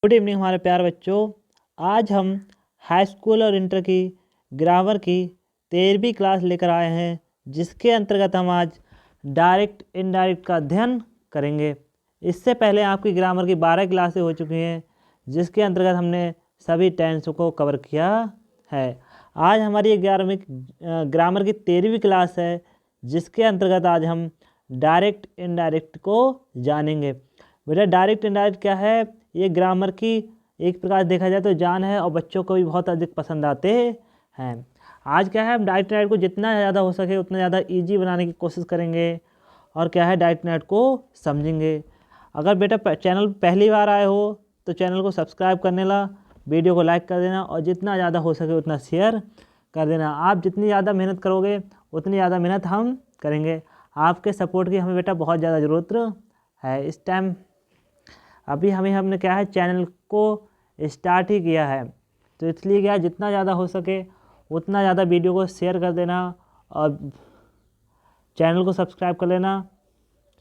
Good evening हमारे प्यारे बच्चों। आज हम हाई स्कूल और इंटर की ग्रामर की 13वीं क्लास लेकर आए हैं, जिसके अंतर्गत हम आज डायरेक्ट इनडायरेक्ट का अध्ययन करेंगे। इससे पहले आपकी ग्रामर की 12 क्लासें हो चुकी हैं, जिसके अंतर्गत हमने सभी टेंस को कवर किया है। आज हमारी ग्रामर की 13वीं क्लास है, जिसके अंतर्गत आज हम डायरेक्ट इनडायरेक्ट को जानेंगे। बेटा डायरेक्ट इनडायरेक्ट क्या है? ये ग्रामर की एक प्रकार देखा जाए तो जान है और बच्चों को भी बहुत अधिक पसंद आते हैं। आज क्या है, हम डायरेक्ट इनडायरेक्ट को जितना ज़्यादा हो सके उतना ज़्यादा इजी बनाने की कोशिश करेंगे और क्या है डायरेक्ट इनडायरेक्ट को समझेंगे। अगर बेटा चैनल पहली बार आए हो तो चैनल को सब्सक्राइब करने ला, वीडियो को लाइक कर देना और जितना ज़्यादा हो सके उतना शेयर कर देना। आप जितनी ज़्यादा मेहनत करोगे उतनी ज़्यादा मेहनत हम करेंगे। आपके सपोर्ट की हमें बेटा बहुत ज़्यादा ज़रूरत है। इस टाइम अभी हमने क्या है, चैनल को स्टार्ट ही किया है, तो इसलिए क्या है, जितना ज़्यादा हो सके उतना ज़्यादा वीडियो को शेयर कर देना और चैनल को सब्सक्राइब कर लेना।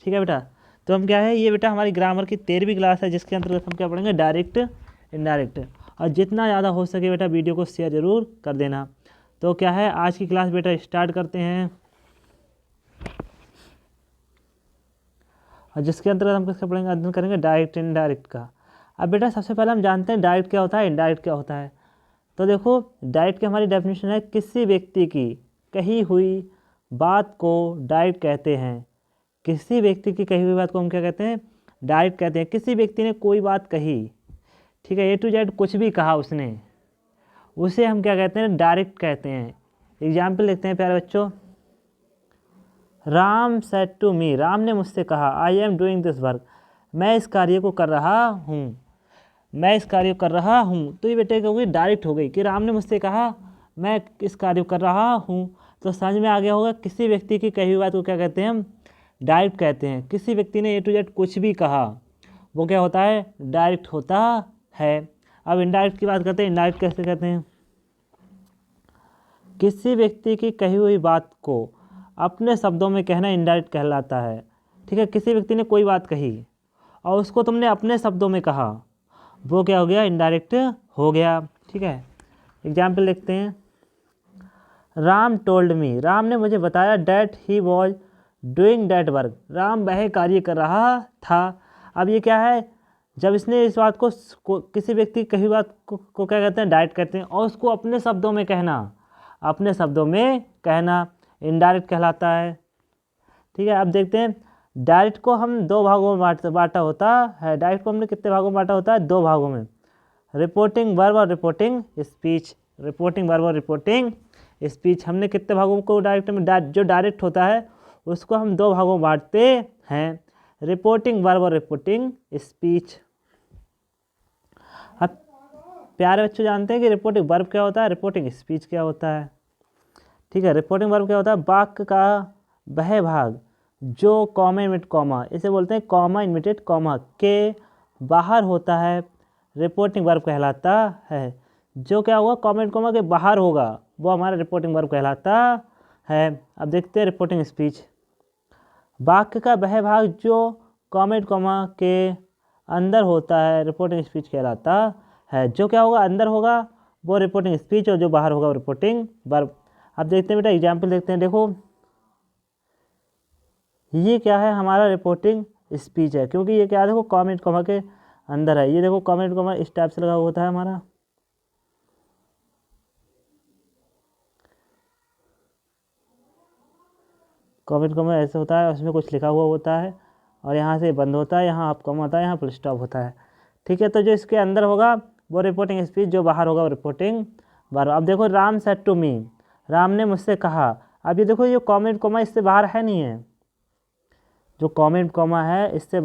ठीक है बेटा। तो हम क्या है, ये बेटा हमारी ग्रामर की 13वीं क्लास है, जिसके अंतर्गत हम क्या पढ़ेंगे, डायरेक्ट इनडायरेक्ट। और जितना ज़्यादा हो सके बेटा वीडियो को शेयर ज़रूर कर देना। तो क्या है, आज की क्लास बेटा स्टार्ट करते हैं, और जिसके अंतर्गत हम किसका पढ़ेंगे, अध्ययन करेंगे डायरेक्ट इनडायरेक्ट का। अब बेटा सबसे पहले हम जानते हैं डायरेक्ट क्या होता है, इनडायरेक्ट क्या होता है। तो देखो डायरेक्ट की हमारी डेफिनेशन है, किसी व्यक्ति की कही हुई बात को डायरेक्ट कहते हैं। किसी व्यक्ति की कही हुई बात को हम क्या कहते हैं, डायरेक्ट कहते हैं। किसी व्यक्ति ने कोई बात कही, ठीक है, A to Z कुछ भी कहा उसने, उसे हम क्या कहते हैं, डायरेक्ट कहते हैं। एग्जाम्पल लिखते हैं प्यारे बच्चों। Ram said to me, Ram ने मुझसे कहा, I am doing this work, मैं इस कार्य को कर रहा हूँ, मैं इस कार्य को कर रहा हूँ। तो ये बेटे क्या हो गई, डायरेक्ट हो गई कि राम ने मुझसे कहा मैं इस कार्य को कर रहा हूँ। तो समझ में आ गया होगा, किसी व्यक्ति की कही हुई बात को क्या कहते हैं, हम डायरेक्ट कहते हैं। किसी व्यक्ति ने A to Z कुछ भी कहा, वो क्या होता है, डायरेक्ट होता है। अब इनडायरेक्ट की बात करते हैं। इनडायरेक्ट कैसे कहते हैं, किसी व्यक्ति की कही हुई बात को अपने शब्दों में कहना इनडायरेक्ट कहलाता है। ठीक है, किसी व्यक्ति ने कोई बात कही और उसको तुमने अपने शब्दों में कहा, वो क्या हो गया, इनडायरेक्ट हो गया। ठीक है, एग्जाम्पल लिखते हैं। राम टोल्ड मी, राम ने मुझे बताया, that he was doing that work, Ram वह कार्य कर रहा था। अब ये क्या है, जब इसने इस बात को किसी व्यक्ति की कही बात को क्या कहते हैं, डायरेक्ट कहते हैं, और उसको अपने शब्दों में कहना, अपने शब्दों में कहना इनडायरेक्ट कहलाता है। ठीक है, अब देखते हैं। डायरेक्ट को हम दो भागों में बांटा होता है। डायरेक्ट को हमने कितने भागों में बांटा होता है, दो भागों में, रिपोर्टिंग वर्ब और रिपोर्टिंग स्पीच। रिपोर्टिंग वर्ब और रिपोर्टिंग स्पीच, हमने कितने भागों को डायरेक्ट में, जो डायरेक्ट होता है उसको हम दो भागों में बांटते हैं, रिपोर्टिंग वर्ब और रिपोर्टिंग स्पीच। अब प्यारे बच्चों जानते हैं कि रिपोर्टिंग वर्ब क्या होता है, रिपोर्टिंग स्पीच क्या होता है। ठीक है, रिपोर्टिंग वर्ब क्या होता है, वाक्य का वह भाग जो कॉमा इनविटेड कॉमा, इसे बोलते हैं कॉमा इनविटेड कॉमा के बाहर होता है, रिपोर्टिंग वर्ब कहलाता है। जो क्या होगा, कॉमा इनविटेड कॉमा के बाहर होगा, वो हमारा रिपोर्टिंग वर्ब कहलाता है। अब देखते हैं रिपोर्टिंग स्पीच। वाक्य का वह भाग जो कॉमा इनविटेड कॉमा के अंदर होता है, रिपोर्टिंग स्पीच कहलाता है। जो क्या होगा, अंदर होगा वो रिपोर्टिंग स्पीच, और जो बाहर होगा वो रिपोर्टिंग वर्ब। अब देखते हैं बेटा, एग्जाम्पल देखते हैं। देखो ये क्या है, हमारा रिपोर्टिंग स्पीच है, क्योंकि ये क्या है, देखो कॉमेंट कॉमा के अंदर है। ये देखो कॉमेंट कॉमा इस टाइप से लगा हुआ होता है हमारा, कॉमेंट कॉमा ऐसे होता है, उसमें कुछ लिखा हुआ होता है और यहाँ से बंद होता है, यहाँ आप कॉमा होता है, यहाँ फुल स्टॉप होता है। ठीक है, तो जो इसके अंदर होगा वो रिपोर्टिंग स्पीच, जो बाहर होगा वो रिपोर्टिंग वर्ब। अब देखो, Ram said to me, Ram ने मुझसे कहा। अब ये देखो, ये कॉमेंट कॉमा इससे बाहर है नहीं है, जो कॉमेंट कॉमा है इससे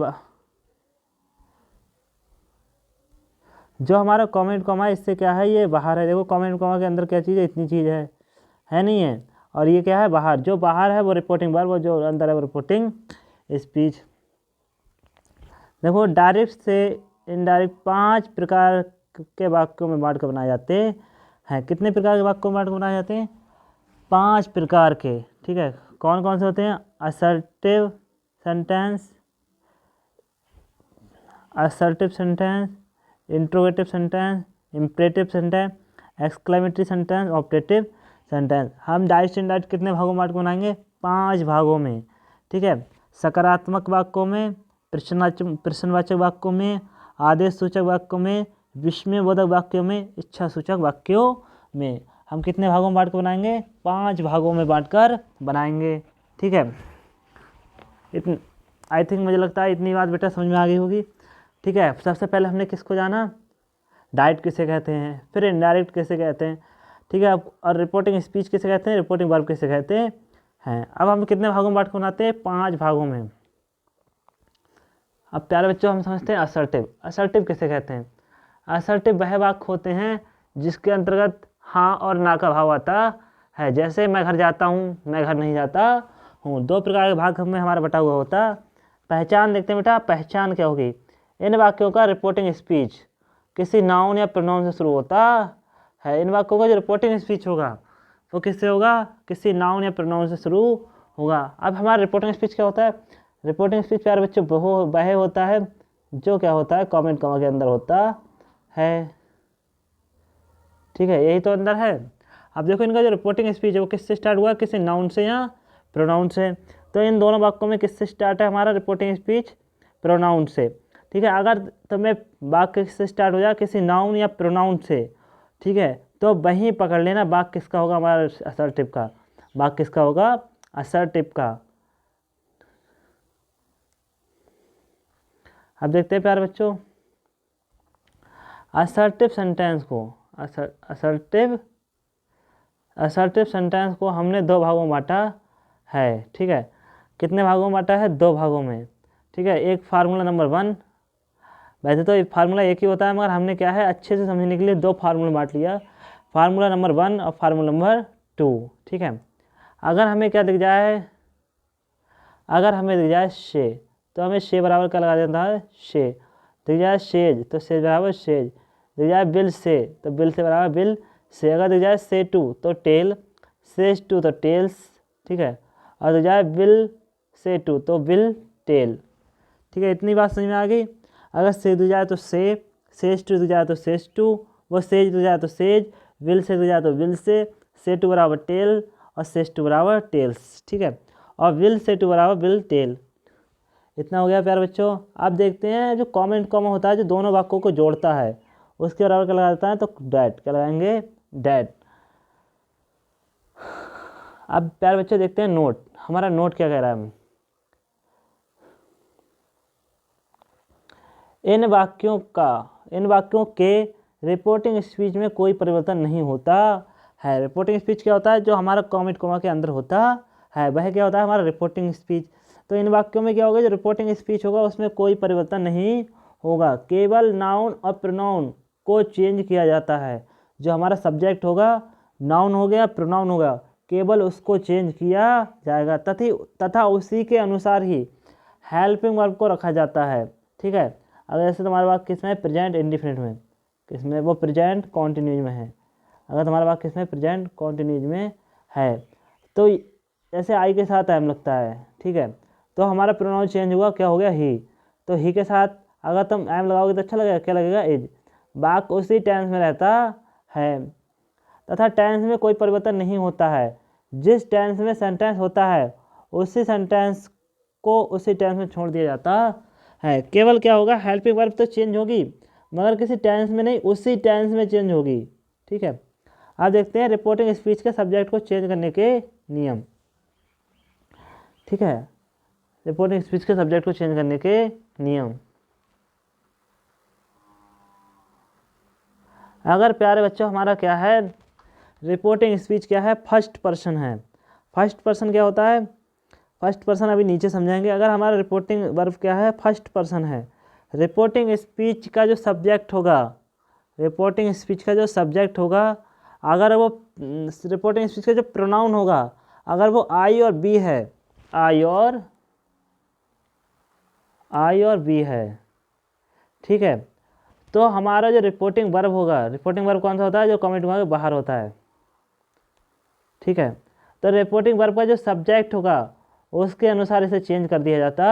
जो हमारा कॉमेंट कॉमा है इससे क्या है, ये बाहर है। देखो कॉमेंट कॉमा के अंदर क्या चीज़ है, इतनी चीज़ है नहीं है, और ये क्या है, बाहर। जो बाहर है वो रिपोर्टिंग वर्ब, और जो अंदर है वो रिपोर्टिंग स्पीच। देखो डायरेक्ट से इनडायरेक्ट 5 प्रकार के वाक्यों में बांट कर बनाए जाते हैं। कितने प्रकार के वाक्यों में बांट कर बनाए जाते हैं, 5 प्रकार के। ठीक है, कौन कौन से होते हैं, assertive sentence, interrogative sentence, imperative sentence, exclamatory sentence, objective sentence. हम डायरेक्ट इनडायरेक्ट कितने भागों में बांट के बनाएंगे? 5 भागों में। ठीक है, सकारात्मक वाक्यों में, प्रश्नवाचक वाक्यों में, आदेश सूचक वाक्यों में, विस्मयबोधक वाक्यों में, इच्छा सूचक वाक्यों में। हम कितने भागों में बांट कर बनाएंगे? 5 भागों में बांटकर बनाएंगे। ठीक है, आई थिंक मुझे लगता है इतनी बात बेटा समझ में आ गई होगी। ठीक है, सबसे पहले हमने किसको जाना? डायरेक्ट किसे कहते हैं, फिर इनडायरेक्ट किसे कहते हैं। ठीक है, और रिपोर्टिंग स्पीच किसे कहते हैं, रिपोर्टिंग वर्ब किसे कहते हैं। अब हम कितने भागों में बांट कर बनाते हैं? 5 भागों में। अब प्यारे बच्चों हम समझते हैं असर्टिव। असर्टिव किसे कहते हैं? असर्टिव वह वाक्य होते हैं जिसके अंतर्गत हाँ और ना का भाव आता है। जैसे मैं घर जाता हूँ, मैं घर नहीं जाता हूँ। 2 प्रकार के भाग में हमारा बटा हुआ होता। पहचान देखते हैं बेटा, पहचान क्या होगी? इन वाक्यों का रिपोर्टिंग स्पीच किसी नाउन या प्रोनाउन से शुरू होता है। इन वाक्यों का जो रिपोर्टिंग स्पीच होगा वो किससे होगा? किसी नाउन या प्रोनाउन से शुरू होगा। अब हमारा रिपोर्टिंग स्पीच क्या होता है? रिपोर्टिंग स्पीच प्यारे बच्चों वह होता है जो क्या होता है? कॉमेंट कॉमा के अंदर होता है। ठीक है, यही तो अंदर है। अब देखो इनका जो रिपोर्टिंग स्पीच है वो किससे स्टार्ट हुआ? किसी नाउन से या प्रोनाउन से। तो इन दोनों वाक्यों में किससे स्टार्ट है हमारा रिपोर्टिंग स्पीच? प्रोनाउन से। ठीक है, अगर तुम्हें वाक्य किससे स्टार्ट हो जाए? किसी नाउन या प्रोनाउन से। ठीक है, तो वहीं पकड़ लेना वाक्य किसका होगा? हमारा असर्टिव का। वाक्य किसका होगा? असर्टिव का। अब देखते हैं प्यारे बच्चों असर्टिव सेंटेंस को। असर्टिव सेंटेंस को हमने 2 भागों में बांटा है। ठीक है, कितने भागों में बांटा है? 2 भागों में। ठीक है, एक फार्मूला नंबर 1। वैसे तो फार्मूला एक ही होता है, मगर हमने क्या है अच्छे से समझने के लिए 2 फार्मूला बांट लिया, फार्मूला नंबर 1 और फार्मूला नंबर 2। ठीक है, अगर हमें क्या दिख जाए? अगर हमें दिख जाए शे, तो हमें शे बराबर क्या लगा देता है? शे। दिख जाए शेज, तो शेज बराबर शेज। दिख जाए बिल से, तो बिल से बराबर बिल से। अगर दिख जाए से टू, तो टेल, सेज टू, तो टेल्स। ठीक है, और दिख जाए बिल से टू, तो बिल टेल। ठीक है, इतनी बात समझ में आ गई। अगर से दिख जाए तो सेज टू दिख जाए तो सेज टू, वो सेज दिख जाए तो सेज, बिल से दिख जाए तो बिल से टू बराबर टेल, और सेज टू बराबर टेल्स। ठीक है, और बिल से टू बराबर बिल टेल। इतना हो गया प्यारे बच्चों। अब देखते हैं जो कॉमेंट कॉमा होता है जो दोनों वाक्यों को जोड़ता है, उसके बराबर क्या लगा देता है? तो डैट, क्या लगाएंगे? डैट। अब प्यारे बच्चों देखते हैं नोट। हमारा नोट क्या कह रहा है? इन वाक्यों के रिपोर्टिंग स्पीच में कोई परिवर्तन नहीं होता है। रिपोर्टिंग स्पीच क्या होता है? जो हमारा कॉमेंट कॉमा के अंदर होता है वह क्या होता है? हमारा रिपोर्टिंग स्पीच। तो इन वाक्यों में क्या होगा? जो रिपोर्टिंग स्पीच होगा उसमें कोई परिवर्तन नहीं होगा, केवल नाउन और प्रोनाउन को चेंज किया जाता है। जो हमारा सब्जेक्ट होगा, नाउन हो गया, प्रोनाउन होगा, केवल उसको चेंज किया जाएगा तथा उसी के अनुसार ही हेल्पिंग वर्ब को रखा जाता है। ठीक है, अगर जैसे तुम्हारा वाक्य किसमें है? प्रेजेंट इंडिफिनिट में। किसमें? वो प्रेजेंट कॉन्टिन्यूज में है। अगर तुम्हारा वाक्य किसमें? प्रेजेंट कॉन्टिन्यूज में है, तो जैसे आई के साथ एम लगता है। ठीक है, तो हमारा प्रोनाउन चेंज हुआ, क्या हो गया? ही। तो ही के साथ अगर तुम एम लगाओगे तो अच्छा लगेगा, क्या लगेगा? इज। वाक्य उसी टेंस में रहता है तथा टेंस में कोई परिवर्तन नहीं होता है। जिस टेंस में सेंटेंस होता है उसी सेंटेंस को उसी टेंस में छोड़ दिया जाता है। केवल क्या होगा? हेल्पिंग वर्ब तो चेंज होगी, मगर किसी टेंस में नहीं, उसी टेंस में चेंज होगी। ठीक है, अब देखते हैं रिपोर्टिंग स्पीच के सब्जेक्ट को चेंज करने के नियम। ठीक है, रिपोर्टिंग स्पीच के सब्जेक्ट को चेंज करने के नियम। अगर प्यारे बच्चों हमारा क्या है? रिपोर्टिंग स्पीच क्या है? फर्स्ट पर्सन है। फर्स्ट पर्सन क्या होता है? फर्स्ट पर्सन अभी नीचे समझाएंगे। अगर हमारा रिपोर्टिंग वर्ब क्या है? फर्स्ट पर्सन है। रिपोर्टिंग स्पीच का जो सब्जेक्ट होगा, रिपोर्टिंग स्पीच का जो सब्जेक्ट होगा, अगर वो रिपोर्टिंग स्पीच का जो प्रोनाउन होगा, अगर वो आई और बी है, आई और बी है, ठीक है, तो हमारा जो रिपोर्टिंग वर्ब होगा, रिपोर्टिंग वर्ब कौन सा होता है? जो कॉमेंट के बाहर होता है। ठीक है, तो रिपोर्टिंग वर्ब का जो सब्जेक्ट होगा उसके अनुसार इसे चेंज कर दिया जाता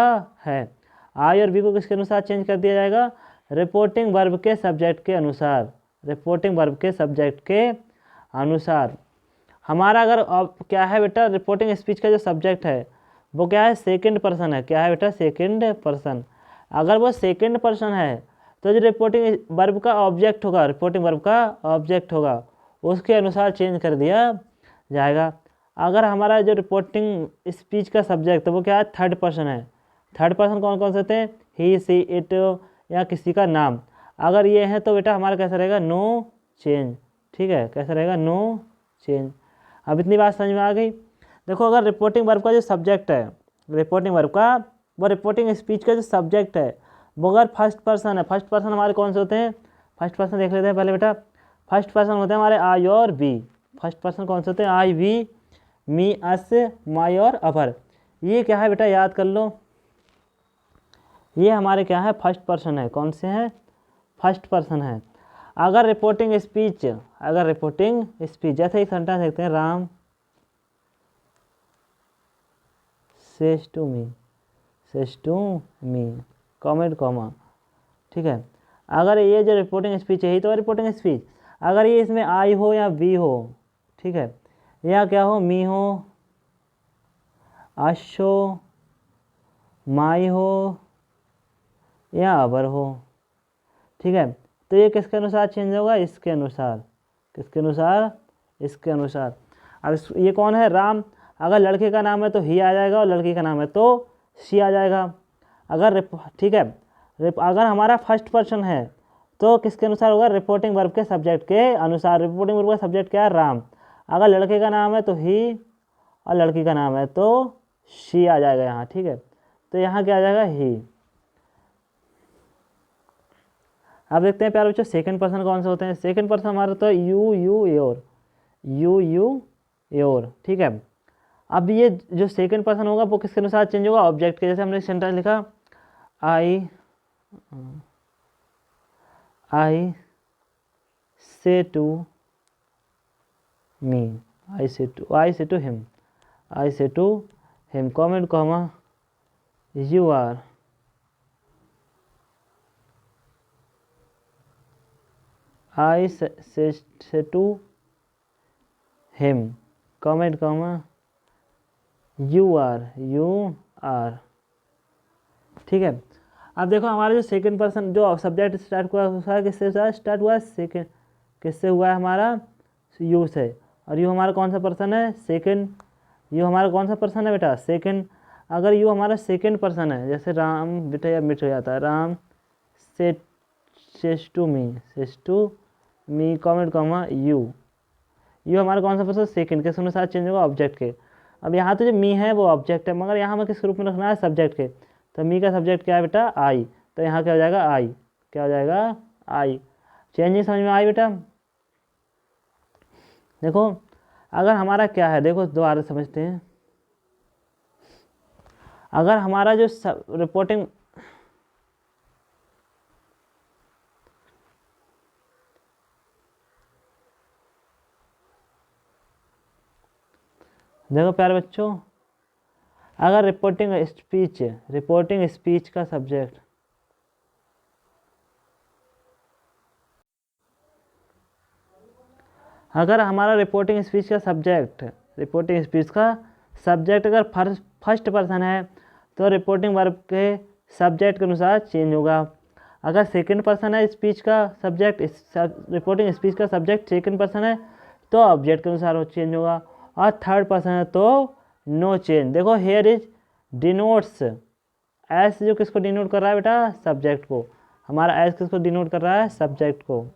है। आई और बी को किसके अनुसार चेंज कर दिया जाएगा? रिपोर्टिंग वर्ब के सब्जेक्ट के अनुसार, रिपोर्टिंग वर्ब के सब्जेक्ट के अनुसार। हमारा अगर क्या है बेटा, रिपोर्टिंग स्पीच का जो सब्जेक्ट है वो क्या है, सेकंड पर्सन है। क्या है बेटा, सेकंड पर्सन। अगर वो सेकंड पर्सन है तो जो रिपोर्टिंग वर्ब का ऑब्जेक्ट होगा, रिपोर्टिंग वर्ब का ऑब्जेक्ट होगा, उसके अनुसार चेंज कर दिया जाएगा। अगर हमारा जो रिपोर्टिंग स्पीच का सब्जेक्ट है वो क्या है, थर्ड पर्सन है। थर्ड पर्सन कौन कौन से होते हैं, ही सी इट या किसी का नाम। अगर ये है तो बेटा हमारा कैसा रहेगा, नो चेंज। ठीक है, कैसा रहेगा, नो चेंज। अब इतनी बात समझ में आ गई। देखो अगर रिपोर्टिंग वर्ब का जो सब्जेक्ट है, रिपोर्टिंग वर्ब का, वो रिपोर्टिंग स्पीच का जो सब्जेक्ट है वो अगर फर्स्ट पर्सन है, फर्स्ट पर्सन हमारे कौन से होते हैं, फर्स्ट पर्सन देख लेते हैं पहले बेटा। फर्स्ट पर्सन होते हैं हमारे आई और वी। फर्स्ट पर्सन कौन से होते हैं, आई, वी, मी, अस, माई और अवर। ये क्या है बेटा, याद कर लो, ये हमारे क्या है, फर्स्ट पर्सन है। कौन से हैं, फर्स्ट पर्सन है। अगर रिपोर्टिंग स्पीच, अगर रिपोर्टिंग स्पीच जैसे एक सेंटेंस देखते हैं, Ram says to me, says to me, comment comma. ठीक है, अगर ये जो रिपोर्टिंग स्पीच है यही तो है रिपोर्टिंग स्पीच। अगर ये इसमें आई हो या वी हो, ठीक है, या क्या हो, मी हो, अश हो, माई हो या अवर हो। ठीक है, तो ये किसके अनुसार चेंज होगा, इसके अनुसार। किसके अनुसार, इसके अनुसार। अब ये कौन है, राम। अगर लड़के का नाम है तो ही आ जाएगा और लड़की का नाम है तो शी आ जाएगा। अगर ठीक है, अगर हमारा फर्स्ट पर्सन है तो किसके अनुसार होगा, रिपोर्टिंग वर्ब के सब्जेक्ट के अनुसार। रिपोर्टिंग वर्ब का सब्जेक्ट क्या है, राम। अगर लड़के का नाम है तो ही और लड़की का नाम है तो शी आ जाएगा यहाँ। ठीक है, तो यहाँ क्या आ जाएगा, ही। अब देखते हैं प्यारे बच्चों सेकंड पर्सन कौन से होते हैं। सेकंड पर्सन हमारा तो you, you, your, you, you, your. ठीक है, अब ये जो सेकंड पर्सन होगा वो किसके अनुसार चेंज होगा, ऑब्जेक्ट के। जैसे हमने सेंटेंस लिखा, आई say to me, I say to him, I say to him, comment comma, you are, I say to him, comment comma, you are, you are. ठीक है, अब देखो हमारा जो सेकंड पर्सन जो सब्जेक्ट स्टार्ट हुआ किससे स्टार्ट हुआ, सेकंड किससे हुआ है हमारा, यू से। और यू हमारा कौन सा पर्सन है, सेकंड। यू हमारा कौन सा पर्सन है बेटा, सेकंड। अगर यू हमारा सेकंड पर्सन है, जैसे राम बेटा या मिट हो जाता है, Ram says to me, comment comma, you. You हमारा कौन सा पर्सन, सेकंड। किस अनुसार चेंज होगा, ऑब्जेक्ट के। अब यहाँ तो जो मी है वो ऑब्जेक्ट है, मगर यहाँ हमें किस रूप में रखना है, सब्जेक्ट के। तो मी का सब्जेक्ट क्या है बेटा, आई। तो यहाँ क्या हो जाएगा, आई। क्या हो जाएगा, आई। चेंजिंग समझ में आई बेटा। देखो अगर हमारा क्या है, देखो दोबारा समझते हैं। अगर हमारा जो रिपोर्टिंग, देखो प्यारे बच्चों, अगर रिपोर्टिंग स्पीच का सब्जेक्ट, अगर हमारा रिपोर्टिंग स्पीच का सब्जेक्ट अगर फर्स्ट पर्सन है तो रिपोर्टिंग वर्ब के सब्जेक्ट के अनुसार चेंज होगा। अगर सेकंड पर्सन है स्पीच का सब्जेक्ट, रिपोर्टिंग स्पीच का सब्जेक्ट सेकंड पर्सन है तो ऑब्जेक्ट के अनुसार चेंज होगा। और थर्ड पर्सन है तो नो चेंज। देखो हेयर इज डिनोट्स, एस जो किसको डिनोट कर रहा है बेटा, सब्जेक्ट को। हमारा एस किसको डिनोट कर रहा है, सब्जेक्ट को।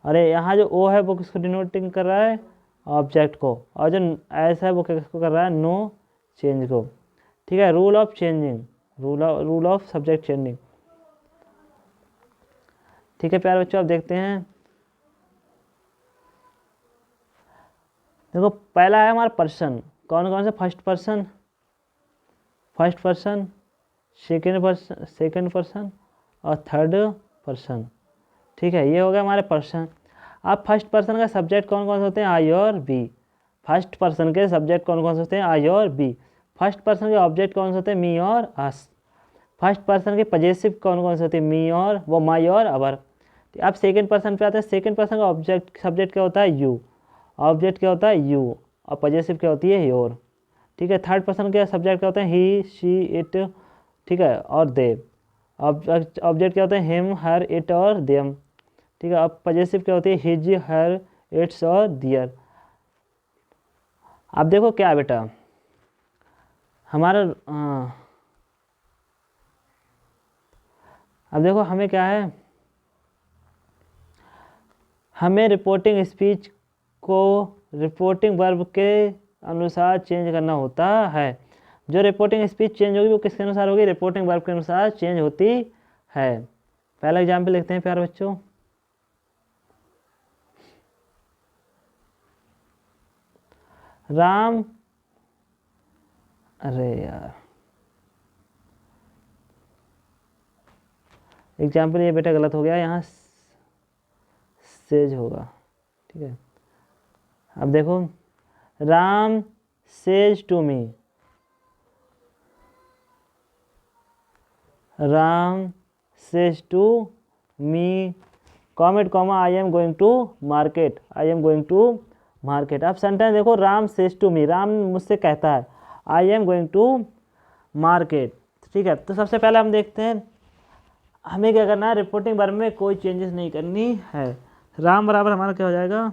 अरे यहाँ जो ओ है वो किसको डिनोटिंग कर रहा है, ऑब्जेक्ट को। और जो एस है वो किसको कर रहा है, नो चेंज को। ठीक है, rule of changing, rule of subject changing. ठीक है प्यारे बच्चों, अब देखते हैं। देखो पहला है हमारा पर्सन, कौन कौन से, फर्स्ट पर्सन, सेकंड पर्सन और थर्ड पर्सन। ठीक है, ये हो गया हमारे पर्सन। अब फर्स्ट पर्सन का सब्जेक्ट कौन कौन से होते हैं, आई और बी। फर्स्ट पर्सन के सब्जेक्ट कौन कौन से होते हैं, आई और बी। फर्स्ट पर्सन के ऑब्जेक्ट कौन से होते हैं, मी और अस। फर्स्ट पर्सन के पजेसिव कौन कौन से होते हैं, मी और वो माई और अवर। अब सेकंड पर्सन पे आते हैं। सेकंड पर्सन का ऑब्जेक्ट सब्जेक्ट क्या होता है, यू। ऑब्जेक्ट क्या होता है, यू, और पजेसिव क्या होती है, योर। ठीक है। थर्ड पर्सन के सब्जेक्ट क्या होते हैं, ही, शी, इट, ठीक है, और दे। ऑब्जेक्ट क्या होते हैं, हिम, हर, इट और देम। ठीक है। अब पजेसिव क्या होती है, हिज, हर, इट्स और दियर। अब देखो क्या है बेटा हमारा, अब देखो हमें क्या है, हमें रिपोर्टिंग स्पीच को रिपोर्टिंग वर्ब के अनुसार चेंज करना होता है। जो रिपोर्टिंग स्पीच चेंज होगी वो किसके अनुसार होगी, रिपोर्टिंग वर्ब के अनुसार चेंज होती है। पहला एग्जाम्पल लिखते हैं प्यारे बच्चों। राम, अरे यार एग्जाम्पल ये बेटा गलत हो गया, यहाँ सेज होगा। ठीक है। अब देखो, Ram says to me, Ram says to me, comet comma I am going to market, I am going to market. अब सेंटेंस देखो, Ram says to me, Ram मुझसे कहता है, I am going to market. ठीक है। तो सबसे पहले हम देखते हैं हमें क्या करना है, रिपोर्टिंग वर्ब में कोई चेंजेस नहीं करनी है। राम बराबर हमारा क्या हो जाएगा,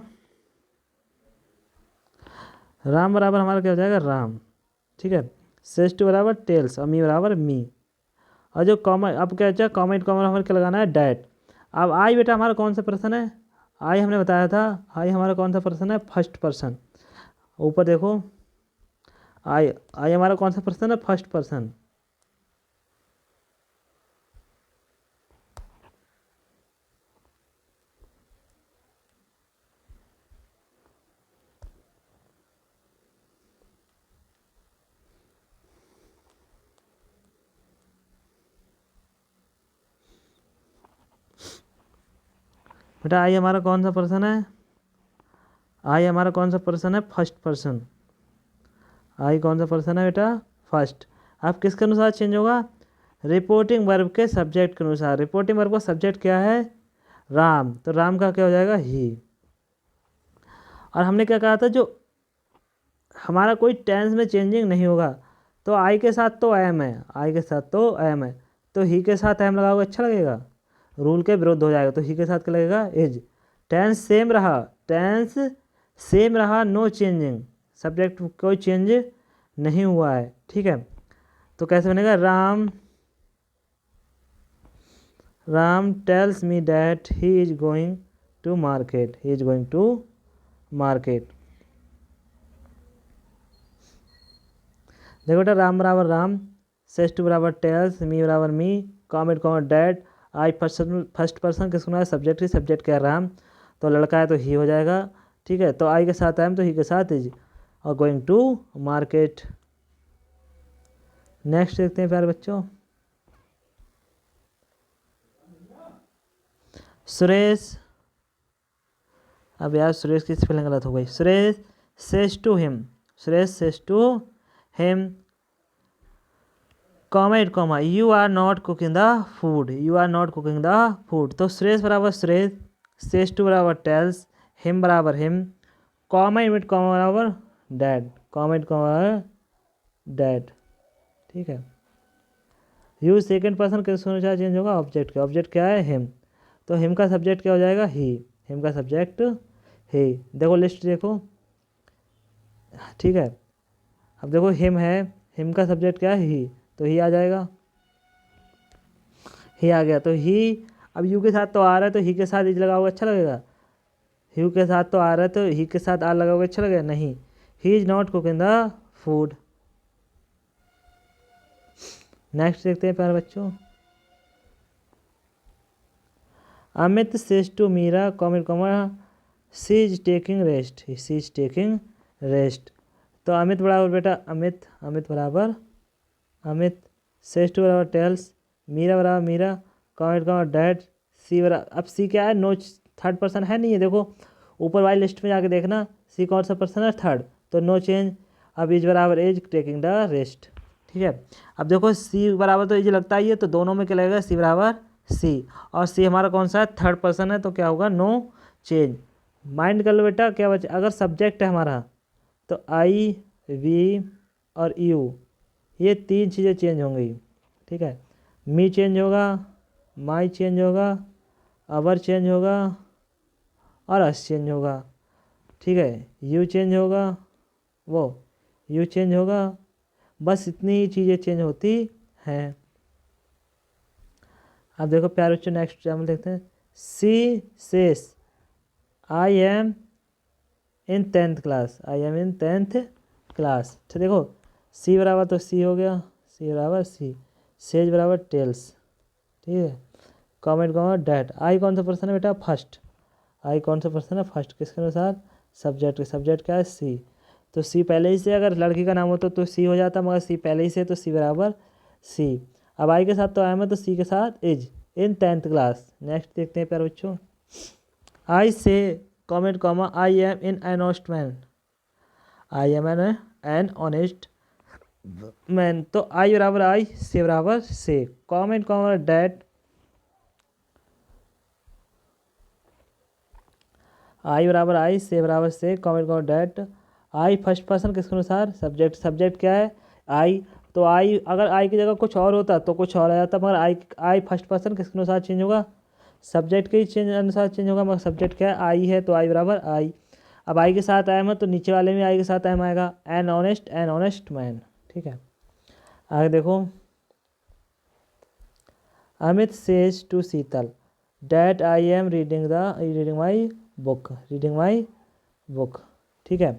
राम बराबर हमारा क्या हो जाएगा, राम। ठीक है। सेज टू बराबर टेल्स, और मी बराबर मी। और जो कॉमा, अब क्या चाहिए, कॉमेंट कॉमा हमें क्या लगाना है, डैट। अब आई बेटा हमारा कौन सा पर्सन है, आई हमने बताया था, आई हमारा कौन सा पर्सन है, फर्स्ट पर्सन। ऊपर देखो, आई, आई हमारा कौन सा पर्सन है, फर्स्ट पर्सन। बेटा आई हमारा कौन सा पर्सन है, आई हमारा कौन सा पर्सन है, फर्स्ट पर्सन। आई कौन सा पर्सन है बेटा, फर्स्ट। अब किसके अनुसार चेंज होगा, रिपोर्टिंग वर्ब के सब्जेक्ट के अनुसार। रिपोर्टिंग वर्ब का सब्जेक्ट क्या है, राम, तो राम का क्या हो जाएगा, ही। और हमने क्या कहा था, जो हमारा कोई टेंस में चेंजिंग नहीं होगा, तो आई के साथ तो एम है, आई के साथ तो एम है, तो ही के साथ एम लगाओगे अच्छा लगेगा, रूल के विरुद्ध हो जाएगा। तो ही के साथ क्या लगेगा, इज। टेंस सेम रहा, टेंस सेम रहा, नो चेंजिंग, सब्जेक्ट कोई चेंज नहीं हुआ है। ठीक है। तो कैसे बनेगा, Ram, Ram tells me that he is going to market, he is going to market. देखो बेटा, राम बराबर राम, सेज टू बराबर टेल्स, मी बराबर me, comet comma that. I first person किसको है, सब्जेक्ट ही, सब्जेक्ट क्या है, राम, तो लड़का है तो ही हो जाएगा। ठीक है। तो आई के साथ एम, तो ही के साथ इज, और गोइंग टू मार्केट। नेक्स्ट देखते हैं प्यारे बच्चों, सुरेश। अब यार सुरेश की स्पेलिंग गलत हो गई, Suresh says to him, Suresh says to him, comet comma, you are not cooking the food, you are not cooking the food. तो सुरेश बराबर सुरेश, सेज टू बराबर टेल्स, हिम बराबर हिम, कॉमेट कॉमा बराबर डैड, कॉमेट कॉमा डैड। ठीक है। You second person किसके अनुसार change होगा, ऑब्जेक्ट का। ऑब्जेक्ट क्या है, हिम, तो हिम का सब्जेक्ट क्या हो जाएगा, ही, हिम का सब्जेक्ट ही। देखो लिस्ट देखो। ठीक है। अब देखो हिम है, हिम का सब्जेक्ट क्या है, ही, तो ही आ जाएगा, ही आ गया, तो ही। अब यू के साथ तो आ रहा है, तो ही के साथ इज लगाओगे अच्छा लगेगा, यू के साथ तो आ रहा है, तो ही के साथ आर लगाओगे अच्छा लगेगा, नहीं। He is not cooking the food. Next देखते हैं प्यारे बच्चों, Amit says to Meera, comet comma, she is taking rest, she is taking rest. तो अमित बराबर बेटा अमित, अमित बराबर अमित, सेज टू बराबर टेल्स, मीरा बराबर Meera, comet comma dad, she बराबर, अब सी क्या है, नो थर्ड पर्सन है नहीं है, देखो ऊपर वाली लिस्ट में जाके देखना सी कौन सा पर्सन है, थर्ड, तो नो चेंज। अब इज बराबर एज टेकिंग द रेस्ट। ठीक ठीक है। अब देखो सी बराबर तो ये लगता ही है, तो दोनों में क्या लगेगा, सी बराबर सी, और सी हमारा कौन सा है, थर्ड पर्सन है, तो क्या होगा, नो चेंज। माइंड कर लो बेटा, क्या बचा, अगर सब्जेक्ट है हमारा तो आई वी और यू, ये तीन चीज़ें चेंज होंगी, ठीक है। मी चेंज होगा, माई चेंज होगा, अवर चेंज होगा और अस चेंज होगा, ठीक है। यू चेंज होगा, वो यू चेंज होगा, बस इतनी ही चीज़ें चेंज होती हैं। अब देखो प्यारे बच्चों, नेक्स्ट एग्जाम्पल देखते हैं। She says I am in 10th class, I am in 10th class. तो देखो सी बराबर तो सी हो गया, सी बराबर सी, सेज बराबर टेल्स, ठीक है। कॉमेंट कॉमेंट डैट, आई कौन सा पर्सन है बेटा, फर्स्ट, आई कौन सा पर्सन है, फर्स्ट, किसके अनुसार, सब्जेक्ट, सब्जेक्ट क्या है, सी, तो सी पहले ही से, अगर लड़की का नाम होता तो सी हो जाता, मगर सी पहले ही से, तो सी बराबर सी। अब आई के साथ तो एम है, तो सी के साथ is in 10th class. Next देखते हैं प्यारे बच्चों। आई से comment comma I am in an honest man, I am an honest man, तो आई बराबर आई, से बराबर से, कॉमेंट कॉमा डैट, आई बराबर आई, से बराबर से, comment comma that, I first person किसके अनुसार, सब्जेक्ट, सब्जेक्ट क्या है, आई, तो आई अगर आई की जगह कुछ और होता तो कुछ और आ जाता, मगर आई फर्स्ट पर्सन किसके अनुसार चेंज होगा, सब्जेक्ट के ही चेंज अनुसार चेंज होगा, मगर सब्जेक्ट क्या है, आई है, तो आई बराबर आई। अब आई के साथ एम है, तो नीचे वाले में आई के साथ एम आएगा, एन ऑनेस्ट मैन, ठीक है। आगे देखो, Amit says to Sheetal that I am reading my book, ठीक है।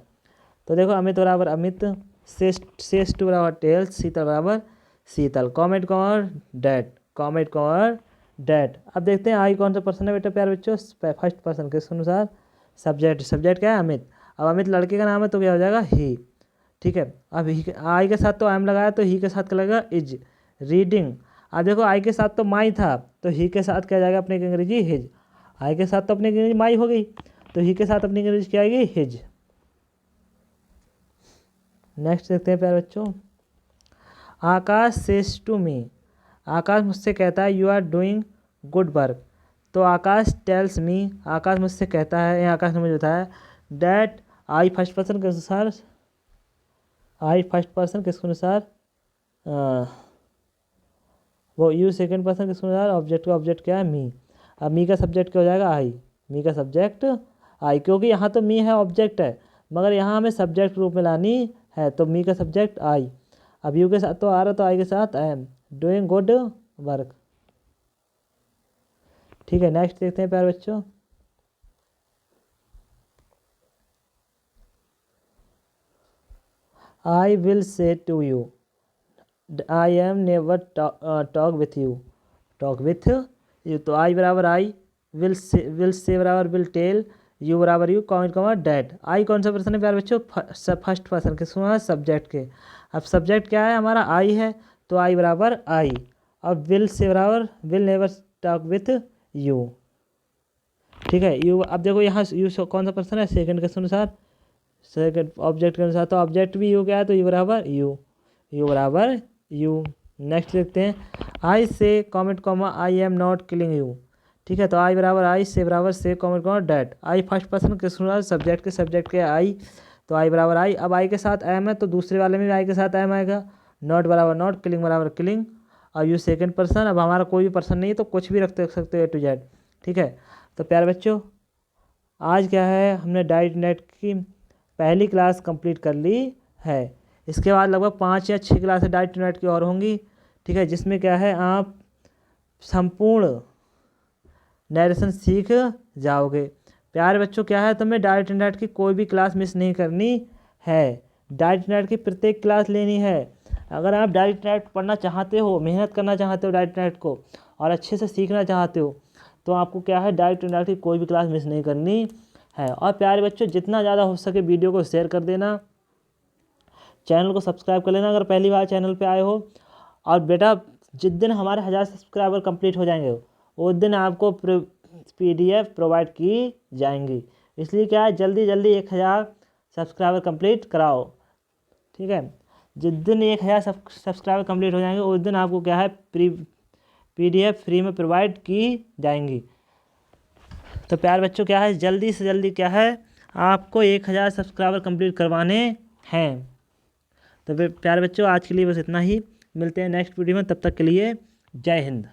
तो देखो अमित बराबर अमित, सेज टू बराबर टेल्स, शीतल बराबर Sheetal, comment comma that, comment comma that. अब देखते हैं आई कौन सा पर्सन है बेटा, प्यारे बच्चों, फर्स्ट पर्सन किसके अनुसार, सब्जेक्ट, सब्जेक्ट क्या है, अमित। अब अमित लड़के का नाम है, तो क्या हो जाएगा, ही, ठीक है। अब ही आई के साथ तो एम लगाया, तो ही के साथ क्या लगेगा, इज रीडिंग। अब देखो आई के साथ तो माई था, तो ही के साथ क्या जाएगा, अपने अंग्रेजी हिज, आई के साथ तो अपनी अंग्रेजी माई हो गई, तो ही के साथ अपनी अंग्रेजी क्या आएगी, हिज। नेक्स्ट देखते हैं प्यारे बच्चों। आकाश सेज टू मी, आकाश मुझसे कहता है, you are doing good work, तो आकाश टेल्स मी, आकाश मुझसे कहता है, या आकाश ने मुझे बताया, डैट आई फर्स्ट पर्सन के अनुसार, आई फर्स्ट पर्सन किसके अनुसार, वो यू सेकंड पर्सन किसके अनुसार, ऑब्जेक्ट का ऑब्जेक्ट क्या है, मी। अब मी का सब्जेक्ट क्या हो जाएगा, आई, मी का सब्जेक्ट आई, क्योंकि यहाँ तो मी है, ऑब्जेक्ट है, मगर यहाँ हमें सब्जेक्ट रूप में लानी है, तो मी का सब्जेक्ट आई। अब यू के साथ तो आ रहा, तो आई के साथ I am doing good work, ठीक है। नेक्स्ट देखते हैं प्यारे बच्चों। I will say to you, I am never talk with you, talk with you, तो आई बराबर आई, विल से बराबर विल टेल, यू बराबर you, comment comma that. I कौन सा पर्सन है प्यारे बच्चों, फर्स्ट पर्सन किसको, सब्जेक्ट के। अब सब्जेक्ट क्या है हमारा, आई है, तो आई बराबर आई। अब विल से बराबर will never talk with you, ठीक है। यू, अब देखो यहाँ यू कौन सा पर्सन है, सेकंड के अनुसार, सेकंड ऑब्जेक्ट के अनुसार, तो ऑब्जेक्ट भी यू क्या है, तो यू बराबर यू, यू बराबर यू। नेक्स्ट देखते हैं। आई से comment comma I am not killing you, ठीक है, तो आई बराबर आई, से बराबर से, comment comma that. I first person किसके अनुसार, सब्जेक्ट के, सब्जेक्ट के आई, तो आई बराबर आई। अब आई के साथ एम है, तो दूसरे वाले में भी आई के साथ एम आएगा, नॉट बराबर नॉट, किलिंग बराबर किलिंग, और यू सेकंड पर्सन। अब हमारा कोई भी पर्सन नहीं है, तो कुछ भी रख सकते हो, ए टू जेड, ठीक है। तो प्यारे बच्चों, आज क्या है, हमने डाइट नेट की पहली क्लास कंप्लीट कर ली है। इसके बाद लगभग 5 या 6 क्लासें डाइट नेट की और होंगी, ठीक है, जिसमें क्या है, आप संपूर्ण नरेशन सीख जाओगे। प्यारे बच्चों, क्या है, तुम्हें डाइट नेट की कोई भी क्लास मिस नहीं करनी है, डाइट नेट की प्रत्येक क्लास लेनी है। अगर आप डाइट नेट पढ़ना चाहते हो, मेहनत करना चाहते हो डाइट नेट को, और अच्छे से सीखना चाहते हो, तो आपको क्या है, डाइट नेट की कोई भी क्लास मिस नहीं करनी है। और प्यारे बच्चों, जितना ज़्यादा हो सके वीडियो को शेयर कर देना, चैनल को सब्सक्राइब कर लेना अगर पहली बार चैनल पे आए हो। और बेटा, जिस दिन हमारे 1000 सब्सक्राइबर कंप्लीट हो जाएंगे, उस दिन आपको PDF प्रोवाइड की जाएंगी। इसलिए क्या है, जल्दी जल्दी 1000 सब्सक्राइबर कंप्लीट कराओ, ठीक है। जिस दिन 1000 सब्सक्राइबर कंप्लीट हो जाएंगे उस दिन आपको क्या है PDF फ्री में प्रोवाइड की जाएंगी। तो प्यारे बच्चों क्या है, जल्दी से जल्दी क्या है आपको 1000 सब्सक्राइबर कंप्लीट करवाने हैं। तो प्यारे बच्चों आज के लिए बस इतना ही, मिलते हैं नेक्स्ट वीडियो में, तब तक के लिए जय हिंद।